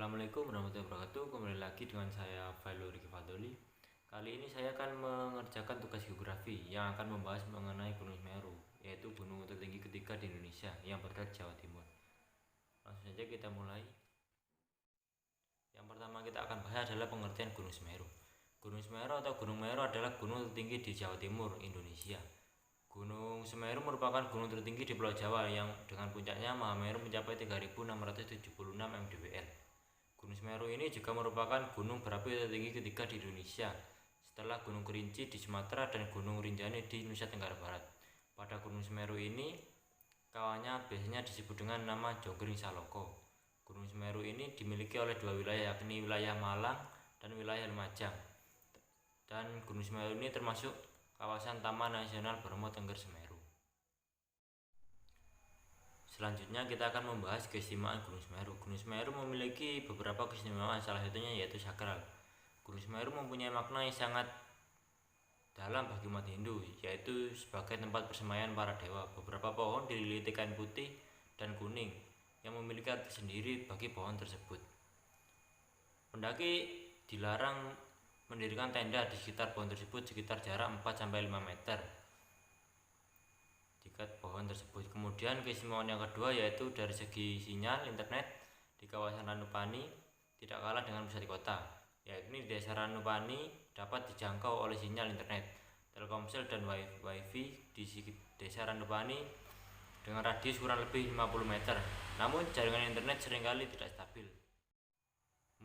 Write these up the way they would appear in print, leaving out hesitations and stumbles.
Assalamualaikum warahmatullahi wabarakatuh. Kembali lagi dengan saya Failur Riki Fadoli. Kali ini saya akan mengerjakan tugas geografi yang akan membahas mengenai Gunung Semeru, yaitu gunung tertinggi ketiga di Indonesia yang berada di Jawa Timur. Langsung saja kita mulai. Yang pertama kita akan bahas adalah pengertian Gunung Semeru. Gunung Semeru atau Gunung Meru adalah gunung tertinggi di Jawa Timur, Indonesia. Gunung Semeru merupakan gunung tertinggi di Pulau Jawa yang dengan puncaknya Mahameru mencapai 3.676 mdpl. Gunung Semeru ini juga merupakan gunung berapi tertinggi ketiga di Indonesia setelah Gunung Kerinci di Sumatera dan Gunung Rinjani di Nusa Tenggara Barat. Pada Gunung Semeru ini kawannya biasanya disebut dengan nama Jonggring Saloko. Gunung Semeru ini dimiliki oleh dua wilayah, yakni wilayah Malang dan wilayah Lumajang. Dan Gunung Semeru ini termasuk kawasan Taman Nasional Bromo Tengger Semeru. Selanjutnya kita akan membahas keistimewaan Gunung Semeru. Gunung Semeru memiliki beberapa keistimewaan, salah satunya yaitu sakral. Gunung Semeru mempunyai makna yang sangat dalam bagi umat Hindu, yaitu sebagai tempat persembayan para dewa. Beberapa pohon dililiti kain putih dan kuning yang memiliki arti sendiri bagi pohon tersebut. Pendaki dilarang mendirikan tenda di sekitar pohon tersebut sekitar jarak 4-5 meter dekat pohon tersebut. Kemudian keistimewaan yang kedua yaitu dari segi sinyal internet di kawasan Ranupani tidak kalah dengan pusat kota, yakni di desa Ranupani dapat dijangkau oleh sinyal internet Telkomsel dan wifi di desa Ranupani dengan radius kurang lebih 50 meter. Namun jaringan internet seringkali tidak stabil.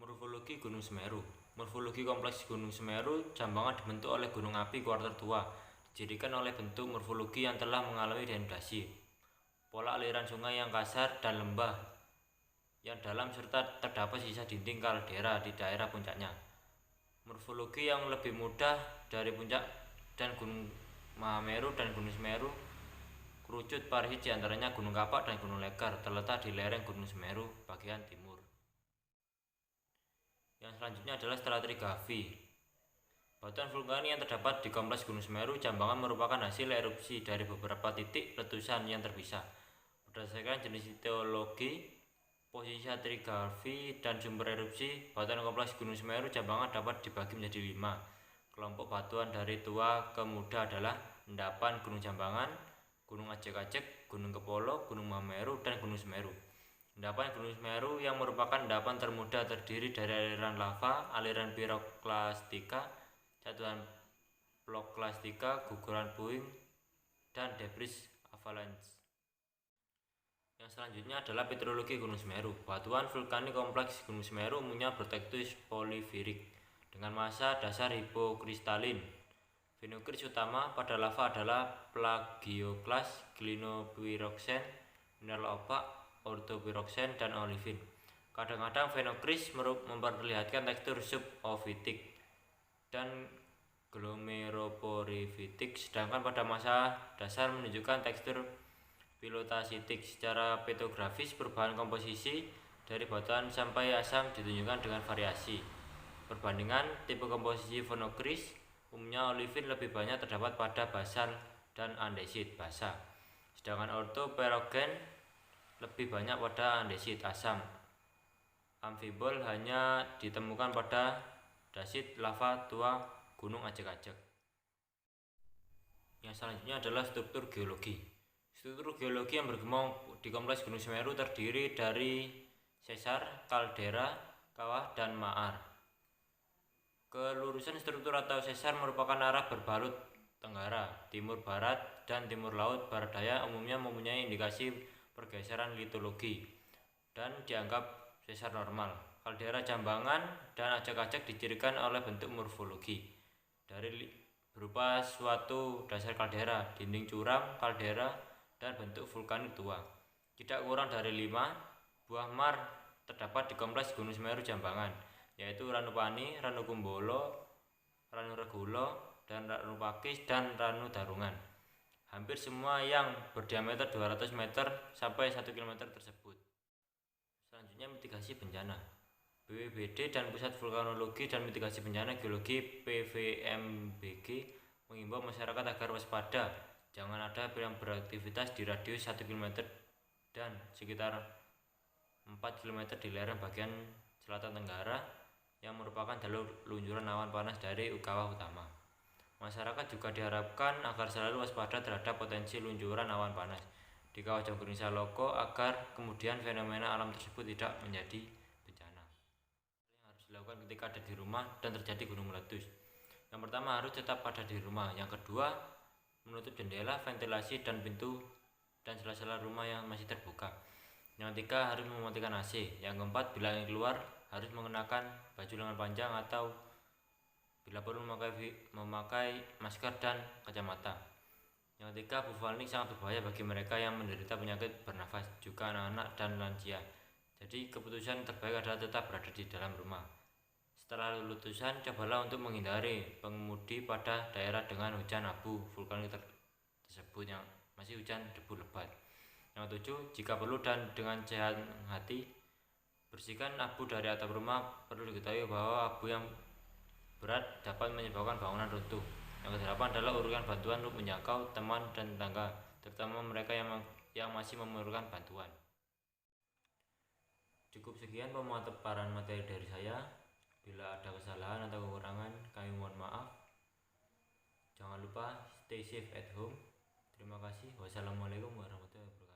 Morfologi Gunung Semeru. Morfologi kompleks Gunung Semeru Jambangan dibentuk oleh gunung api kuarter tua, dijadikan oleh bentuk morfologi yang telah mengalami dehidrasi, pola aliran sungai yang kasar dan lembah yang dalam serta terdapat sisa dinding kaldera di daerah puncaknya. Morfologi yang lebih mudah dari puncak dan Gunung Mahameru dan Gunung Semeru kerucut parahit diantaranya Gunung Kapak dan Gunung Lekar terletak di lereng Gunung Semeru bagian timur. Yang selanjutnya adalah stratigrafi. Batuan vulkanik yang terdapat di kompleks Gunung Semeru Jambangan merupakan hasil erupsi dari beberapa titik letusan yang terpisah. Berdasarkan jenis teologi, posisi stratigrafi dan sumber erupsi, batuan kompleks Gunung Semeru Jambangan dapat dibagi menjadi 5. Kelompok batuan dari tua ke muda adalah endapan Gunung Jambangan, Gunung Ajek-Ajek, Gunung Kepolo, Gunung Mahameru, dan Gunung Semeru. Endapan Gunung Semeru yang merupakan endapan termuda terdiri dari aliran lava, aliran piroklastika, jatuhan ploklastika, guguran puing, dan debris avalanche. Yang selanjutnya adalah petrologi Gunung Semeru. Batuan vulkanik kompleks Gunung Semeru umumnya bertekstur polivirik dengan massa dasar hipokristalin. Fenokris utama pada lava adalah plagioklas, glinopyroxen, mineral opak, ortopyroxen, dan olivin. Kadang-kadang fenokris memperlihatkan tekstur subofitik dan glomeroporifitik, sedangkan pada massa dasar menunjukkan tekstur pilotasitik. Secara petrografis, perubahan komposisi dari batuan sampai asam ditunjukkan dengan variasi. Perbandingan tipe komposisi fenokris, umumnya olivin lebih banyak terdapat pada basal dan andesit basa, sedangkan ortopyroxen lebih banyak pada andesit asam. Amfibol hanya ditemukan pada dasit lava tua Gunung Ajek-Ajek. Yang selanjutnya adalah struktur geologi. Struktur geologi yang berkembang di kompleks Gunung Semeru terdiri dari sesar, kaldera, kawah, dan maar. Kelurusan struktur atau sesar merupakan arah berbalut tenggara, timur barat, dan timur laut barat daya, umumnya mempunyai indikasi pergeseran litologi dan dianggap sesar normal. Kaldera Jambangan dan Ajek-Ajek dicirikan oleh bentuk morfologi dari berupa suatu dasar kaldera, dinding curam kaldera, dan bentuk vulkanik tua. Tidak kurang dari 5 buah mar terdapat di kompleks Gunung Semeru Jambangan, yaitu Ranupani, Ranukumbolo, Ranuregula, dan Ranupakis, dan Ranudarungan. Hampir semua yang berdiameter 200 meter sampai 1 km tersebut. Selanjutnya mitigasi bencana. BPBD dan Pusat Vulkanologi dan Mitigasi Bencana Geologi PVMBG mengimbau masyarakat agar waspada, jangan ada yang beraktivitas di radius 1 km dan sekitar 4 km di lereng bagian selatan tenggara yang merupakan jalur luncuran awan panas dari kawah utama. Masyarakat juga diharapkan agar selalu waspada terhadap potensi luncuran awan panas di kawah Jogja Loko agar kemudian fenomena alam tersebut tidak menjadi bencana. Yang harus dilakukan ketika ada di rumah dan terjadi gunung meletus. Yang pertama, harus tetap ada di rumah. Yang kedua, menutup jendela, ventilasi, dan pintu dan sela-sela rumah yang masih terbuka. Yang ketiga, harus mematikan AC. Yang keempat, bila ingin keluar, harus mengenakan baju lengan panjang atau bila perlu memakai masker dan kacamata. Yang ketiga, bau vulkanik sangat berbahaya bagi mereka yang menderita penyakit bernafas, juga anak-anak dan lansia. Jadi keputusan terbaik adalah tetap berada di dalam rumah. Setelah letusan, cobalah untuk menghindari pengemudi pada daerah dengan hujan abu vulkanik tersebut yang masih hujan debu lebat. Yang ketujuh, jika perlu dan dengan sehat hati, bersihkan abu dari atap rumah. Perlu diketahui bahwa abu yang berat dapat menyebabkan bangunan runtuh. Yang kedelapan adalah urutkan bantuan untuk menjangkau teman dan tetangga, terutama mereka yang masih memerlukan bantuan. Cukup sekian pemaparan materi dari saya. Bila ada kesalahan atau kekurangan, kami mohon maaf. Jangan lupa stay safe at home. Terima kasih. Wassalamualaikum warahmatullahi wabarakatuh.